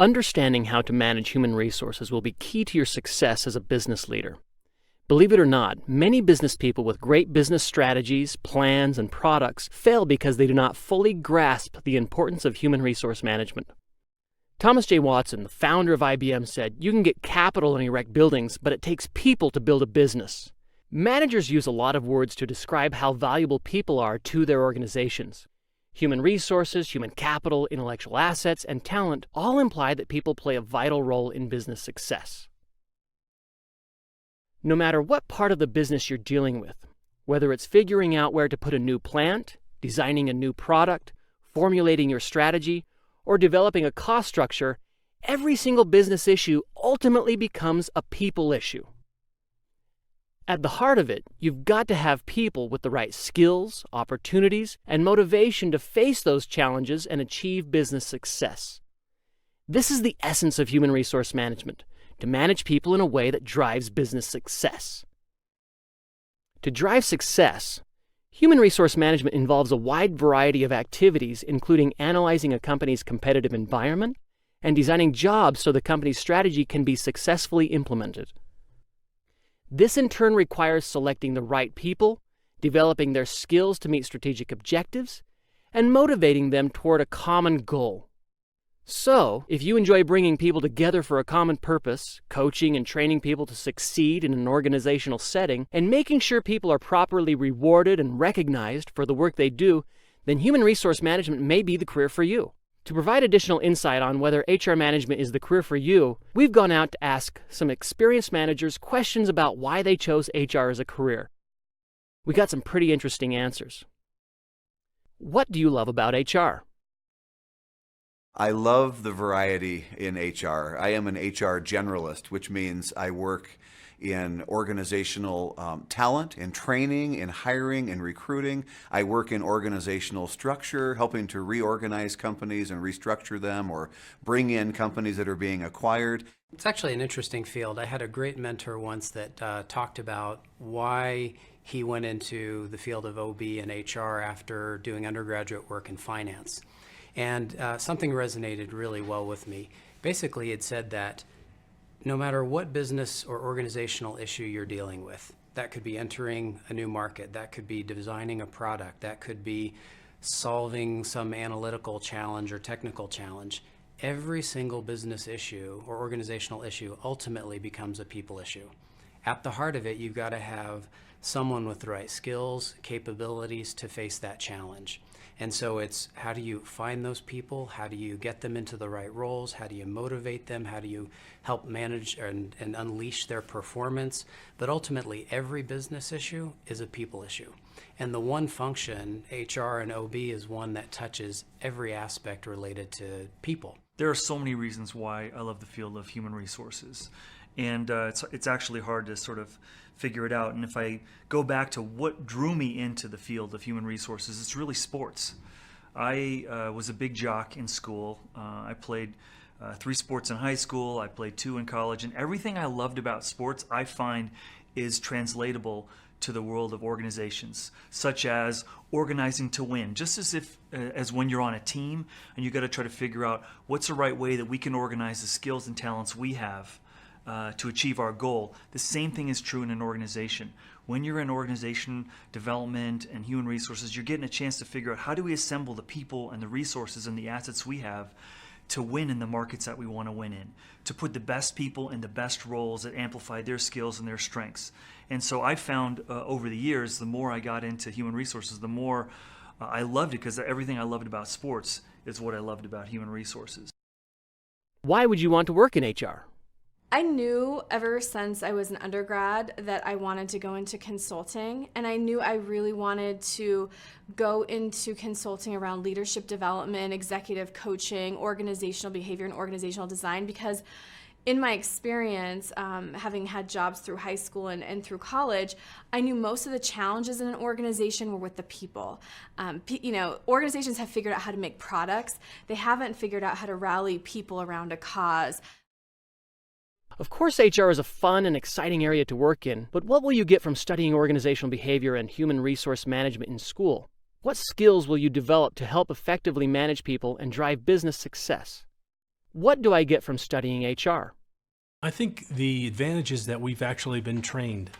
Understanding how to manage human resources will be key to your success as a business leader. Believe it or not, many business people with great business strategies, plans, and products fail because they do not fully grasp the importance of human resource management. Thomas J. Watson, the founder of IBM, said, "You can get capital and erect buildings, but it takes people to build a business." Managers use a lot of words to describe how valuable people are to their organizations. Human resources, human capital, intellectual assets, and talent all imply that people play a vital role in business success. No matter what part of the business you're dealing with, whether it's figuring out where to put a new plant, designing a new product, formulating your strategy, or developing a cost structure, every single business issue ultimately becomes a people issue. At the heart of it, you've got to have people with the right skills, opportunities, and motivation to face those challenges and achieve business success. This is the essence of human resource management, to manage people in a way that drives business success. To drive success, human resource management involves a wide variety of activities, including analyzing a company's competitive environment and designing jobs so the company's strategy can be successfully implemented. This in turn requires selecting the right people, developing their skills to meet strategic objectives, and motivating them toward a common goal. So, if you enjoy bringing people together for a common purpose, coaching and training people to succeed in an organizational setting, and making sure people are properly rewarded and recognized for the work they do, then human resource management may be the career for you. To provide additional insight on whether HR management is the career for you, we've gone out to ask some experienced managers questions about why they chose HR as a career. We got some pretty interesting answers. What do you love about HR? I love the variety in HR. I am an HR generalist, which means I work in organizational talent, in training, in hiring, in recruiting. I work in organizational structure, helping to reorganize companies and restructure them or bring in companies that are being acquired. It's actually an interesting field. I had a great mentor once that talked about why he went into the field of OB and HR after doing undergraduate work in finance. And something resonated really well with me. Basically, it said that no matter what business or organizational issue you're dealing with, that could be entering a new market, that could be designing a product, that could be solving some analytical challenge or technical challenge, every single business issue or organizational issue ultimately becomes a people issue. At the heart of it, you've got to have someone with the right skills, capabilities to face that challenge. And so it's how do you find those people? How do you get them into the right roles? How do you motivate them? How do you help manage and unleash their performance? But ultimately, every business issue is a people issue. And the one function, HR and OB, is one that touches every aspect related to people. There are so many reasons why I love the field of human resources. And it's actually hard to sort of figure it out. And if I go back to what drew me into the field of human resources, it's really sports. I was a big jock in school. I played 3 sports in high school. I played 2 in college. And everything I loved about sports, I find, is translatable to the world of organizations, such as organizing to win. Just as when you're on a team and you got to try to figure out what's the right way that we can organize the skills and talents we have to achieve our goal. The same thing is true in an organization. When you're in organization development and human resources, you're getting a chance to figure out how do we assemble the people and the resources and the assets we have to win in the markets that we want to win in, to put the best people in the best roles that amplify their skills and their strengths. And so I found over the years, the more I got into human resources, the more I loved it, because everything I loved about sports is what I loved about human resources. Why would you want to work in HR? I knew ever since I was an undergrad that I wanted to go into consulting, and I knew I really wanted to go into consulting around leadership development, executive coaching, organizational behavior, and organizational design, because in my experience, having had jobs through high school and through college, I knew most of the challenges in an organization were with the people. Organizations have figured out how to make products. They haven't figured out how to rally people around a cause. Of course, HR is a fun and exciting area to work in, but what will you get from studying organizational behavior and human resource management in school? What skills will you develop to help effectively manage people and drive business success? What do I get from studying HR? I think the advantage is that we've actually been trained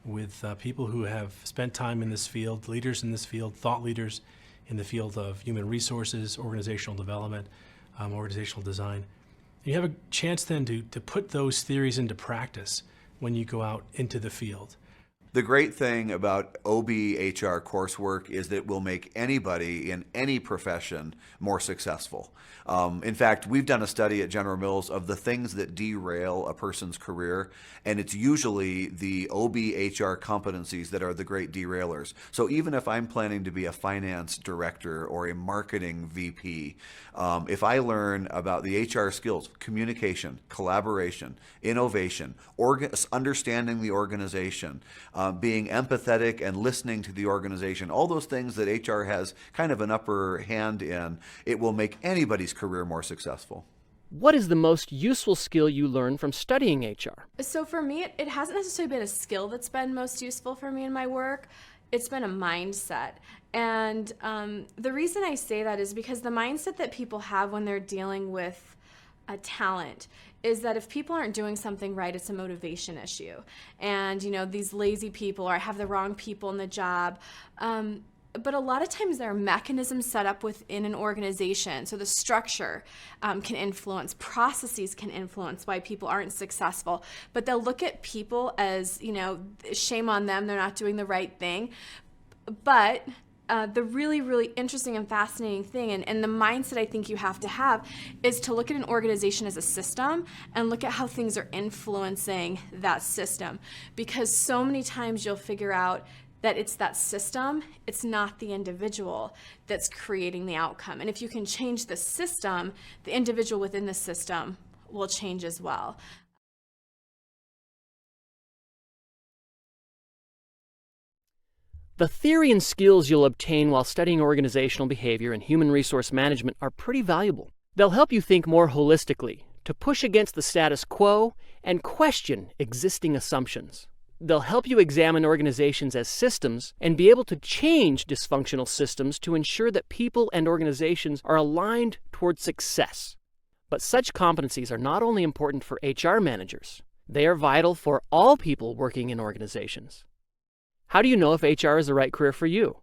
with people who have spent time in this field, leaders in this field, thought leaders in the field of human resources, organizational development, organizational design. You have a chance then to put those theories into practice when you go out into the field. The great thing about OB HR coursework is that it will make anybody in any profession more successful. In fact, we've done a study at General Mills of the things that derail a person's career, and it's usually the OB HR competencies that are the great derailers. So even if I'm planning to be a finance director or a marketing VP, if I learn about the HR skills, communication, collaboration, innovation, understanding the organization, being empathetic and listening to the organization, all those things that HR has kind of an upper hand in, it will make anybody's career more successful. What is the most useful skill you learned from studying HR? So for me, it hasn't necessarily been a skill that's been most useful for me in my work. It's been a mindset. And the reason I say that is because the mindset that people have when they're dealing with a talent is that if people aren't doing something right, it's a motivation issue. And, these lazy people, or I have the wrong people in the job. But a lot of times there are mechanisms set up within an organization. So the structure can influence, processes can influence why people aren't successful. But they'll look at people as, shame on them, they're not doing the right thing. But the really, really interesting and fascinating thing, and the mindset I think you have to have, is to look at an organization as a system and look at how things are influencing that system. Because so many times you'll figure out that it's that system, it's not the individual that's creating the outcome. And if you can change the system, the individual within the system will change as well. The theory and skills you'll obtain while studying organizational behavior and human resource management are pretty valuable. They'll help you think more holistically, to push against the status quo and question existing assumptions. They'll help you examine organizations as systems and be able to change dysfunctional systems to ensure that people and organizations are aligned toward success. But such competencies are not only important for HR managers, they are vital for all people working in organizations. How do you know if HR is the right career for you?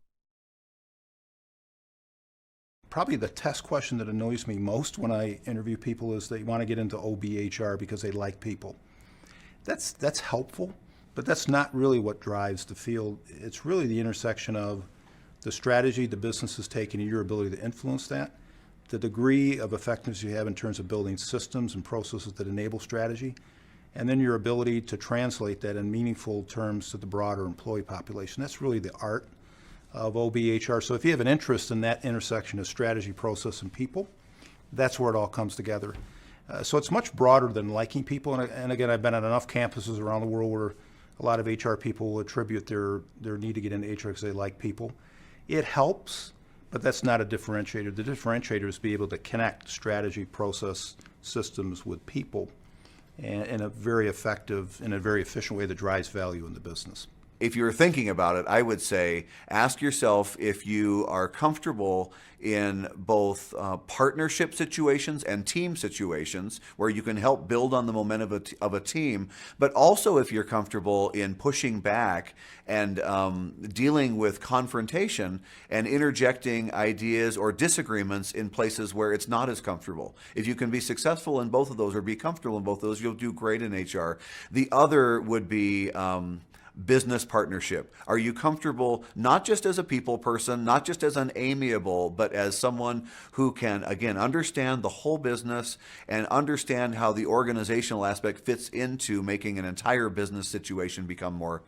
Probably the test question that annoys me most when I interview people is they want to get into OBHR because they like people. That's helpful, but that's not really what drives the field. It's really the intersection of the strategy the business is taking and your ability to influence that, the degree of effectiveness you have in terms of building systems and processes that enable strategy, and then your ability to translate that in meaningful terms to the broader employee population. That's really the art of OBHR. So if you have an interest in that intersection of strategy, process, and people, that's where it all comes together. So it's much broader than liking people. And again, I've been at enough campuses around the world where a lot of HR people will attribute their need to get into HR because they like people. It helps, but that's not a differentiator. The differentiator is to be able to connect strategy, process, systems with people in a very effective, in a very efficient way that drives value in the business. If you're thinking about it, I would say ask yourself if you are comfortable in both partnership situations and team situations where you can help build on the momentum of a team, but also if you're comfortable in pushing back and dealing with confrontation and interjecting ideas or disagreements in places where it's not as comfortable. If you can be successful in both of those or be comfortable in both of those, you'll do great in HR. The other would be business partnership. Are you comfortable not just as a people person, not just as an amiable, but as someone who can, again, understand the whole business and understand how the organizational aspect fits into making an entire business situation become more